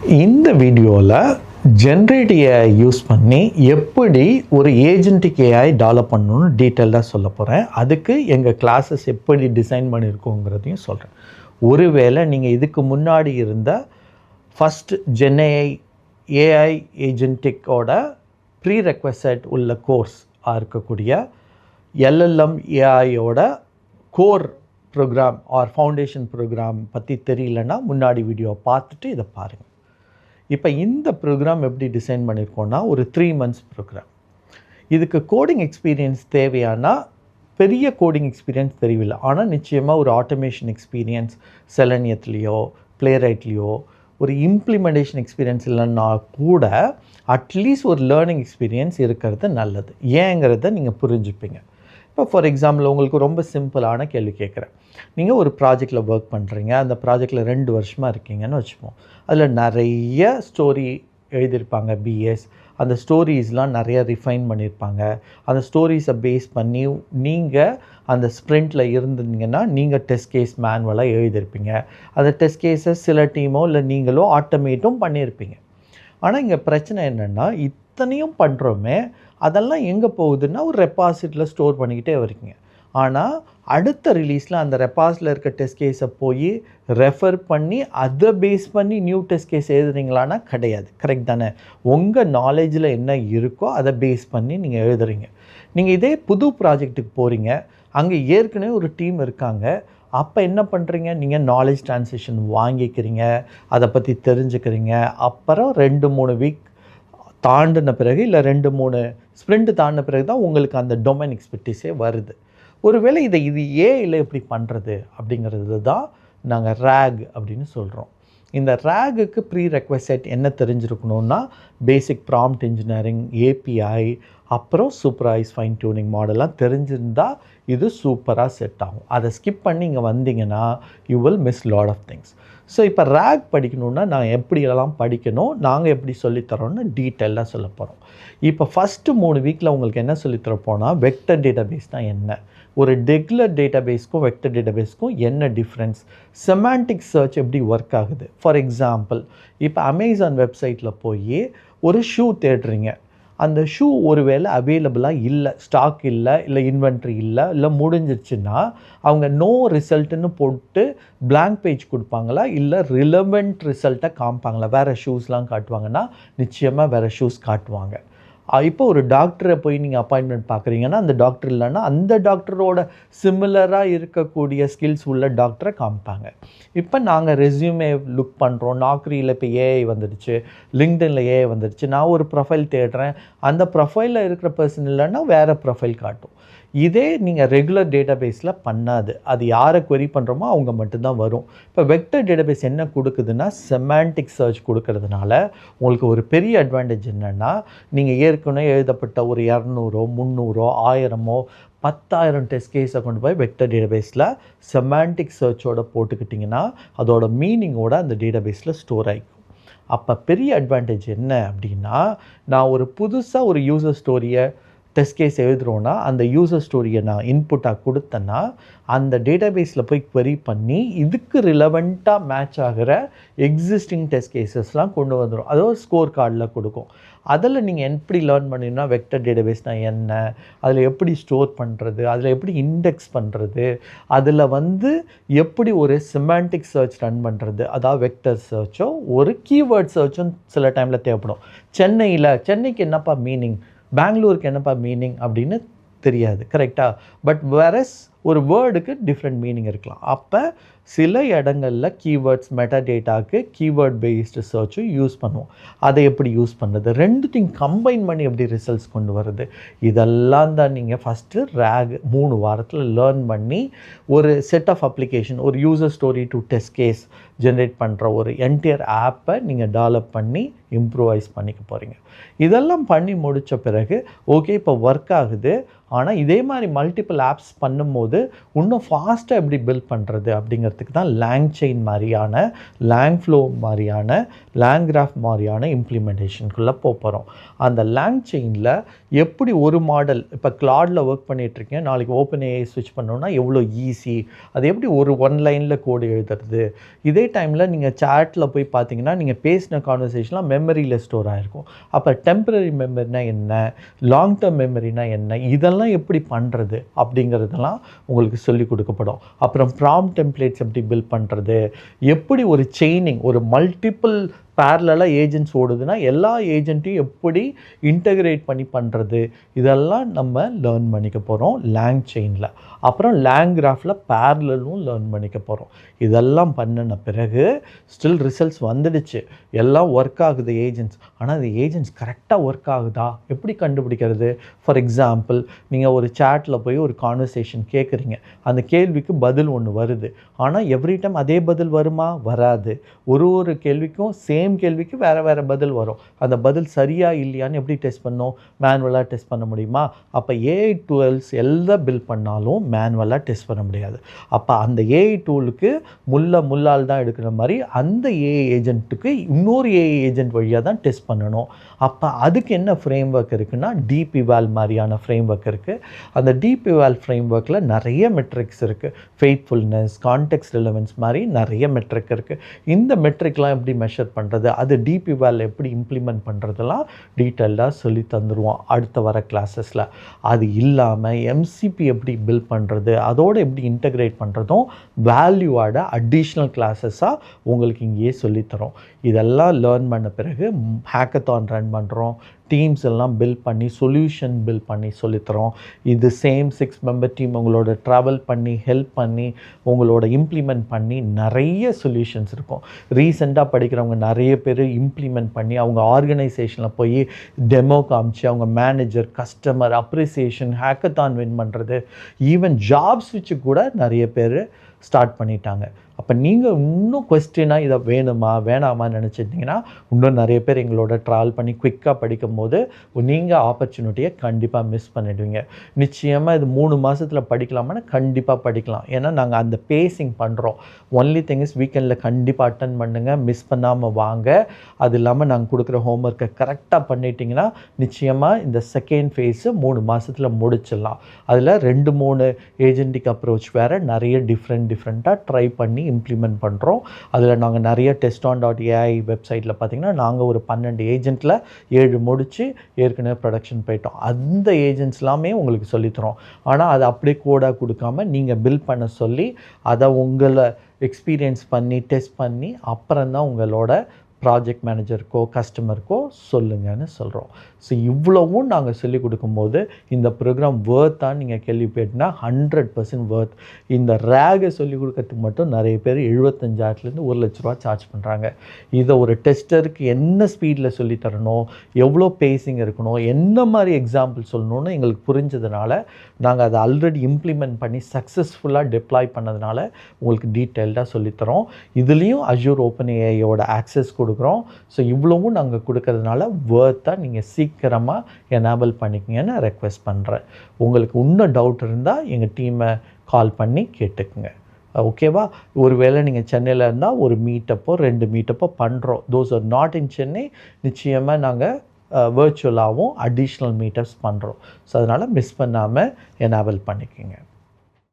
இந்த வீடியோவில் generate AI use பண்ணி எப்படி ஒரு ஏஜென்டிக் ஏஐ டெவலப் பண்ணணும்னு டீட்டெயிலாக சொல்ல போகிறேன். அதுக்கு எங்கள் கிளாஸஸ் எப்படி டிசைன் பண்ணியிருக்கோங்கிறதையும் சொல்கிறேன். ஒருவேளை நீங்கள் இதுக்கு முன்னாடி இருந்த ஃபஸ்ட் ஜென்ஏஐ ஏஐ ஏஜென்டிக்கோட ப்ரீ ரெக்வசைட் உள்ள கோர்ஸாக இருக்கக்கூடிய எல்எல்எம் ஏஐயோட core programme or foundation programme பற்றி தெரியலன்னா முன்னாடி வீடியோ பார்த்துட்டு இதை பாருங்கள். இப்போ இந்த ப்ரோக்ராம் எப்படி டிசைன் பண்ணியிருக்கோன்னா ஒரு 3 months ப்ரோக்ராம். இதுக்கு கோடிங் எக்ஸ்பீரியன்ஸ் தேவையானா பெரிய கோடிங் எக்ஸ்பீரியன்ஸ் தெரியவில்லை, ஆனால் நிச்சயமாக ஒரு ஆட்டோமேஷன் எக்ஸ்பீரியன்ஸ் செலனியத்துலேயோ ப்ளேரைட்லேயோ ஒரு இம்ப்ளிமெண்டேஷன் எக்ஸ்பீரியன்ஸ் இல்லைன்னா கூட அட்லீஸ்ட் ஒரு லேர்னிங் எக்ஸ்பீரியன்ஸ் இருக்கிறது நல்லது. ஏங்கிறத நீங்கள் புரிஞ்சுப்பீங்க. இப்போ ஃபார் எக்ஸாம்பிள் உங்களுக்கு ரொம்ப சிம்பிளான கேள்வி கேட்குறேன். நீங்கள் ஒரு ப்ராஜெக்டில் ஒர்க் பண்ணுறீங்க, அந்த ப்ராஜெக்டில் 2 வருஷமாக இருக்கீங்கன்னு வச்சுப்போம். அதில் நிறைய ஸ்டோரி எழுதியிருப்பாங்க பிஎஸ். அந்த ஸ்டோரிஸ்லாம் நிறைய ரிஃபைன் பண்ணியிருப்பாங்க. அந்த ஸ்டோரிஸை பேஸ் பண்ணி நீங்கள் அந்த ஸ்ப்ரிண்ட்டில் இருந்தீங்கன்னா நீங்கள் டெஸ்ட் கேஸ் மேனுவலாக எழுதியிருப்பீங்க. அந்த டெஸ்ட் கேஸை சில டீமோ இல்லை நீங்களோ ஆட்டோமேட்டும் பண்ணியிருப்பீங்க. ஆனால் இங்கே பிரச்சனை என்னென்னா இத்தனையும் பண்ணுறோமே, அதெல்லாம் எங்கே போகுதுன்னா ஒரு ரெப்பாசிட்டியில் ஸ்டோர் பண்ணிக்கிட்டே வரீங்க. ஆனால் அடுத்த ரிலீஸில் அந்த ரெப்பாஸில் இருக்க டெஸ்ட் கேஸை போய் ரெஃபர் பண்ணி அதை பேஸ் பண்ணி நியூ டெஸ்ட் கேஸ் எழுதுறீங்களான்னா கிடையாது. கரெக்ட் தானே? உங்கள் நாலேஜில் என்ன இருக்கோ அதை பேஸ் பண்ணி நீங்கள் எழுதுறீங்க. நீங்கள் இதே புது ப்ராஜெக்ட்டுக்கு போகிறீங்க, அங்கே ஏற்கனவே ஒரு டீம் இருக்காங்க. அப்போ என்ன பண்ணுறீங்க? நீங்கள் நாலேஜ் ட்ரான்சிஷன் வாங்கிக்கிறீங்க, அதை பற்றி தெரிஞ்சுக்கிறீங்க. அப்புறம் 2-3 வீக் தாண்டின பிறகு இல்லை 2-3 ஸ்ப்ரிண்ட் தாண்டின பிறகு தான் உங்களுக்கு அந்த டொமைன் எக்ஸ்பெர்டிஸே வருது. ஒருவேளை இது ஏஐயில் எப்படி பண்ணுறது அப்படிங்கிறது தான் நாங்கள் ரேக் அப்படின்னு சொல்கிறோம். இந்த ரேகுக்கு ப்ரீ ரெக்வசைட் என்ன தெரிஞ்சிருக்கணும்னா பேசிக் ப்ராம்ப்ட் இன்ஜினியரிங், ஏபிஐ, அப்புறம் சூப்பர்வைஸ் ஃபைன் டியூனிங் மாடல்லாம் தெரிஞ்சிருந்தால் இது சூப்பராக செட் ஆகும். அதை ஸ்கிப் பண்ணி இங்கே வந்தீங்கன்னா you will miss lot of things. So இப்போ ரேக் படிக்கணுன்னா நான் எப்படியெல்லாம் படிக்கணும், நாங்கள் எப்படி சொல்லித்தரோன்னு டீட்டெயிலாக சொல்ல போகிறோம். இப்போ ஃபஸ்ட்டு 3 வீக்கில் உங்களுக்கு என்ன சொல்லித்தரப்போனால் வெக்டர் டேட்டாபேஸ்னால் என்ன, ஒரு ரெகுலர் டேட்டாபேஸ்க்கும் வெக்டர் டேட்டாபேஸ்க்கும் என்ன டிஃப்ரென்ஸ், செமாண்டிக் சர்ச் எப்படி ஒர்க் ஆகுது. ஃபார் எக்ஸாம்பிள் இப்போ அமேசான் வெப்சைட்டில் போய் ஒரு ஷூ தேடுறீங்க. அந்த ஷூ ஒருவேளை அவைலபிளாக இல்லை, ஸ்டாக் இல்லை, இல்லை இன்வென்ட்ரி இல்லை முடிஞ்சிருச்சுன்னா அவங்க நோ ரிசல்ட்டுன்னு போட்டு பிளாங்க் பேஜ் கொடுப்பாங்களா, இல்லை ரிலவெண்ட் ரிசல்ட்டை காமிப்பாங்களா? வேறு ஷூஸ்லாம் காட்டுவாங்கன்னா நிச்சயமாக வேறு ஷூஸ் காட்டுவாங்க. இப்போ ஒரு டாக்டரை போய் நீங்கள் அப்பாயின்மெண்ட் பார்க்குறீங்கன்னா அந்த டாக்டர் இல்லைன்னா அந்த டாக்டரோட சிமிலராக இருக்கக்கூடிய ஸ்கில்ஸ் உள்ள டாக்டரை காமிப்பாங்க. இப்போ நாங்கள் ரெஸ்யூமே லுக் பண்ணுறோம். நாக்ரியில் இப்போ ஏஐ வந்துடுச்சு, லிங்க்டின்ல ஏஐ வந்துடுச்சு. நான் ஒரு ப்ரொஃபைல் தேடுறேன், அந்த ப்ரொஃபைலில் இருக்கிற பர்சன் இல்லைன்னா வேறு ப்ரொஃபைல் காட்டும். இதே நீங்கள் ரெகுலர் டேட்டாபேஸில் பண்ணாது. அது யாரை query பண்ணுறோமோ அவங்க மட்டும்தான் வரும். இப்போ வெக்டர் டேட்டாபேஸ் என்ன கொடுக்குதுன்னா செமாண்டிக் சர்ச் கொடுக்கறதுனால உங்களுக்கு ஒரு பெரிய அட்வான்டேஜ் என்னென்னா, நீங்கள் ஏற்கனவே எழுதப்பட்ட ஒரு 200, 300, 1000, 10,000 டெஸ்ட் கேஸை கொண்டு போய் வெக்டர் டேட்டாபேஸில் செமாண்டிக் சர்ச்சோட போட்டுக்கிட்டிங்கன்னா அதோட மீனிங்கோட அந்த டேட்டாபேஸில் ஸ்டோர் ஆகிக்கும். அப்போ பெரிய அட்வான்டேஜ் என்ன அப்படின்னா, நான் ஒரு புதுசாக ஒரு யூசர் ஸ்டோரியை டெஸ்ட் கேஸ் எழுதுகிறோன்னா அந்த யூசர் ஸ்டோரியை நான் இன்புட்டாக கொடுத்தேன்னா அந்த டேட்டாபேஸில் போய் query பண்ணி இதுக்கு ரிலவெண்ட்டாக மேட்ச் ஆகிற எக்ஸிஸ்டிங் டெஸ்ட் கேஸஸ்லாம் கொண்டு வந்துடும். அதோ ஸ்கோர் கார்டில் கொடுக்கும். அதில் நீங்கள் எப்படி லேர்ன் பண்ணினா வெக்டர் டேட்டாபேஸ்னால் என்ன, அதில் எப்படி ஸ்டோர் பண்ணுறது, அதில் எப்படி இண்டெக்ஸ் பண்ணுறது, அதில் எப்படி ஒரு செமாண்டிக் சர்ச் ரன் பண்ணுறது, அதாவது வெக்டர் சர்ச்சோ ஒரு கீவேர்ட் சர்ச்சும் சில டைமில் தேவைப்படும். சென்னைக்கு என்னப்பா மீனிங், பெங்களூருக்கு என்னப்பா மீனிங் அப்படின்னு தெரியாது. கரெக்டாக? பட் வேறஸ் ஒரு வேர்டுக்கு டிஃப்ரெண்ட் மீனிங் இருக்கலாம். அப்போ சில இடங்களில் கீவேர்ட்ஸ் மெட்டா டேட்டாவுக்கு கீவேர்ட் பேஸ்டு சர்ச்சும் யூஸ் பண்ணுவோம். அதை எப்படி யூஸ் பண்ணுறது, ரெண்டுத்தையும் கம்பைன் பண்ணி எப்படி ரிசல்ட்ஸ் கொண்டு வருது, இதெல்லாம் தான் நீங்கள் ஃபஸ்ட்டு ரேக் 3 வாரத்தில் லேர்ன் பண்ணி ஒரு செட் ஆஃப் அப்ளிகேஷன், ஒரு user story to test case generate பண்ணுற ஒரு என்டையர் ஆப்பை நீங்கள் டெவலப் பண்ணி இம்ப்ரூவைஸ் பண்ணிக்க போகிறீங்க. இதெல்லாம் பண்ணி முடித்த பிறகு ஓகே இப்போ ஒர்க் ஆகுது, ஆனால் இதே மாதிரி மல்டிபிள் ஆப்ஸ் பண்ணும்போது போகும்போது இன்னும் ஃபாஸ்ட்டாக எப்படி பில்ட் பண்ணுறது அப்படிங்கிறதுக்கு தான் LangChain மாதிரியான, LangFlow மாதிரியான, LangGraph மாதிரியான இம்ப்ளிமெண்டேஷனுக்குள்ளே போகிறோம். அந்த LangChainல எப்படி ஒரு மாடல் இப்போ கிளாடில் ஒர்க் பண்ணிகிட்ருக்கேன், நாளைக்கு OpenAI ஸ்விட்ச் பண்ணோன்னா எவ்வளோ ஈஸி, அது எப்படி ஒரு ஒன் லைனில் கோடு எழுதுறது. இதே டைமில் நீங்கள் சேட்டில் போய் பார்த்தீங்கன்னா நீங்கள் பேசின கான்வர்சேஷன்லாம் மெமரியில் ஸ்டோர் ஆகிருக்கும். அப்போ டெம்பரரி மெமரினா என்ன, லாங் டேர்ம் மெமரினா என்ன, இதெல்லாம் எப்படி பண்ணுறது அப்படிங்கிறதெல்லாம் உங்களுக்கு சொல்லிக் கொடுக்கப்படும். அப்புறம் ப்ராம்ப்ட் டெம்ப்ளேட்ஸ் எப்படி பில்ட் பண்ணுறது, எப்படி ஒரு செயினிங், ஒரு மல்டிபிள் பேரலாக ஏஜென்ட்ஸ் ஓடுதுன்னா எல்லா ஏஜென்ட்டையும் எப்படி இன்டகிரேட் பண்ணி பண்ணுறது, இதெல்லாம் நம்ம லேர்ன் பண்ணிக்க போகிறோம் LangChainல. அப்புறம் LangGraphல பேரலும் லேர்ன் பண்ணிக்க போகிறோம். இதெல்லாம் பண்ணின பிறகு ஸ்டில் ரிசல்ட்ஸ் வந்துடுச்சு, எல்லாம் ஒர்க் ஆகுது ஏஜென்ட்ஸ். ஆனால் அந்த ஏஜென்ட்ஸ் கரெக்டாக ஒர்க் ஆகுதா எப்படி கண்டுபிடிக்கிறது? ஃபார் எக்ஸாம்பிள், நீங்கள் ஒரு சேட்டில் போய் ஒரு கான்வர்சேஷன் கேட்குறீங்க, அந்த கேள்விக்கு பதில் ஒன்று வருது, ஆனால் எவ்ரி டைம் அதே பதில் வருமா? வராது. ஒரு கேள்விக்கும் சேம் கேள்விக்கு வேறு பதில் வரும். அந்த பதில் சரியா இல்லையான்னு எப்படி டெஸ்ட் பண்ணோம்? மேனுவலாக டெஸ்ட் பண்ண முடியுமா? அப்போ AI டூல்ஸ் எல்லாம் பில்ட் பண்ணாலும் மேனுவலாக டெஸ்ட் பண்ண முடியாது. அப்போ அந்த AI டூலுக்கு முள்ளால் தான் எடுக்கிற மாதிரி அந்த AI ஏஜென்ட்டுக்கு இன்னொரு AI ஏஜென்ட் வழியாக தான் டெஸ்ட் பண்ணணும். அப்போ அதுக்கு என்ன ஃப்ரேம் ஒர்க் இருக்குன்னா DeepEval மாதிரியான ஃப்ரேம் ஒர்க் இருக்குது. அந்த DeepEval ஃப்ரேம் ஒர்க்கில் நிறைய மெட்ரிக்ஸ் இருக்குது. ஃபெய்த்ஃபுல்னஸ், கான்டெக்ஸ்ட் ரிலவன்ஸ் மாதிரி நிறைய மெட்ரிக் இருக்குது. இந்த மெட்ரிக்லாம் எப்படி மெஷர் பண்ணுறது, அது DeepEval எப்படி இம்ப்ளிமெண்ட் பண்ணுறதெல்லாம் டீட்டெயில்டாக சொல்லி தந்துடுவோம் அடுத்த வர கிளாஸஸில். அது இல்லாமல் MCP எப்படி பில்ட் பண்ணுறது, அதோடு எப்படி இன்டகிரேட் பண்ணுறதும் வேல்யூவோட அடிஷ்னல் கிளாஸஸாக உங்களுக்கு இங்கேயே சொல்லித்தரோம். இதெல்லாம் லேர்ன் பண்ண பிறகு ஹேக்கத்தான் ரன் பண்ணுறோம், டீம்ஸ் எல்லாம் பில்ட் பண்ணி சொல்யூஷன் பில்ட் பண்ணி சொல்லித்தரோம். இது சேம் 6 மெம்பர் டீம் உங்களோட ட்ராவல் பண்ணி ஹெல்ப் பண்ணி உங்களோட இம்ப்ளிமெண்ட் பண்ணி நிறைய சொல்யூஷன்ஸ் இருக்கும். ரீசெண்டாக படிக்கிறவங்க நிறைய பேர் இம்ப்ளிமெண்ட் பண்ணி அவங்க ஆர்கனைசேஷனில் போய் டெமோ காமிச்சு அவங்க manager, customer appreciation, hackathon win பண்ணுறது, ஈவன் ஜாப் ஸ்விட்சு கூட நிறைய பேர் ஸ்டார்ட் பண்ணிட்டாங்க. அப்போ நீங்கள் இன்னும் கொஸ்டினாக இதை வேணுமா வேணாமான்னு நினச்சிட்டிங்கன்னா இன்னும் நிறைய பேர் எங்களோட ட்ராவல் பண்ணி குயிக்காக படிக்கும் போது நீங்கள் ஆப்பர்ச்சுனிட்டியை கண்டிப்பாக மிஸ் பண்ணிடுவீங்க. நிச்சயமாக இது 3 மாதத்தில் படிக்கலாமான்னு கண்டிப்பாக படிக்கலாம். ஏன்னா நாங்கள் அந்த பேசிங் பண்ணுறோம். ஒன்லி திங் இஸ் வீக்கெண்டில் கண்டிப்பாக அட்டன் பண்ணுங்கள், மிஸ் பண்ணாமல் வாங்க. அது இல்லாமல் நாங்கள் கொடுக்குற ஹோம்ஒர்க்கை கரெக்டாக பண்ணிட்டீங்கன்னா நிச்சயமாக இந்த செகண்ட் ஃபேஸு 3 மாதத்தில் முடிச்சிடலாம். அதில் 2-3 ஏஜென்டிக் அப்ரோச் வேறு நிறைய டிஃப்ரெண்ட்டாக ட்ரை பண்ணி இம்ப்ளிமெண்ட் பண்ணுறோம். அதில் நாங்கள் நிறைய teston.ai வெப்சைட்டில் பார்த்திங்கன்னா நாங்கள் ஒரு 12 ஏஜென்ட்டில் 7 முடித்து ஏற்கனவே ப்ரொடக்ஷன் போயிட்டோம். அந்த ஏஜென்ட்ஸ் எல்லாமே உங்களுக்கு சொல்லித்தரோம். ஆனால் அதை அப்படியே கோடாக கொடுக்காம நீங்கள் பில்ட் பண்ண சொல்லி அதை உங்களை எக்ஸ்பீரியன்ஸ் பண்ணி டெஸ்ட் பண்ணி அப்புறம்தான் உங்களோட ப்ராஜெக்ட் மேனேஜருக்கோ கஸ்டமருக்கோ சொல்லுங்கன்னு சொல்கிறோம். ஸோ இவ்வளவும் நாங்கள் சொல்லிக் கொடுக்கும்போது இந்த ப்ரோக்ராம் வேர்த்தான்னு நீங்கள் கேள்விப்பட்டினா 100% வேர்த். இந்த ரேகை சொல்லிக் கொடுக்கறதுக்கு மட்டும் நிறைய பேர் 75,000லேருந்து 1,00,000 ரூபா சார்ஜ் பண்ணுறாங்க. இதை ஒரு டெஸ்டருக்கு என்ன ஸ்பீடில் சொல்லித்தரணும், எவ்வளோ பேசிங் இருக்கணும், என்ன மாதிரி எக்ஸாம்பிள் சொல்லணும்னு எங்களுக்கு புரிஞ்சதுனால நாங்கள் அதை ஆல்ரெடி இம்ப்ளிமெண்ட் பண்ணி சக்ஸஸ்ஃபுல்லாக டெப்ளாய் பண்ணதுனால உங்களுக்கு டீட்டெயில்டாக சொல்லித்தரோம். இதுலேயும் Azure OpenAIயோட ஆக்சஸ் கொடுக்குறோம். ஸோ இவ்வளவும் நாங்கள் கொடுக்கறதுனால வேர்த்தாக நீங்கள் சீக்கிரமாக எனேபிள் பண்ணிக்கங்கன்னு ரெக்வெஸ்ட் பண்ணுறேன். உங்களுக்கு இன்னும் டவுட் இருந்தால் எங்கள் டீமை கால் பண்ணி கேட்டுக்குங்க. ஓகேவா? ஒருவேளை நீங்கள் சென்னையில் இருந்தால் ஒரு மீட்டப்போ 2 மீட்டப்போ பண்ணுறோம். Those are not in Chennai, நிச்சயமாக நாங்கள் வர்ச்சுவலாகவும் அடிஷ்னல் மீட்டப்ஸ் பண்ணுறோம். ஸோ அதனால் மிஸ் பண்ணாமல் எனேபிள் பண்ணிக்கோங்க.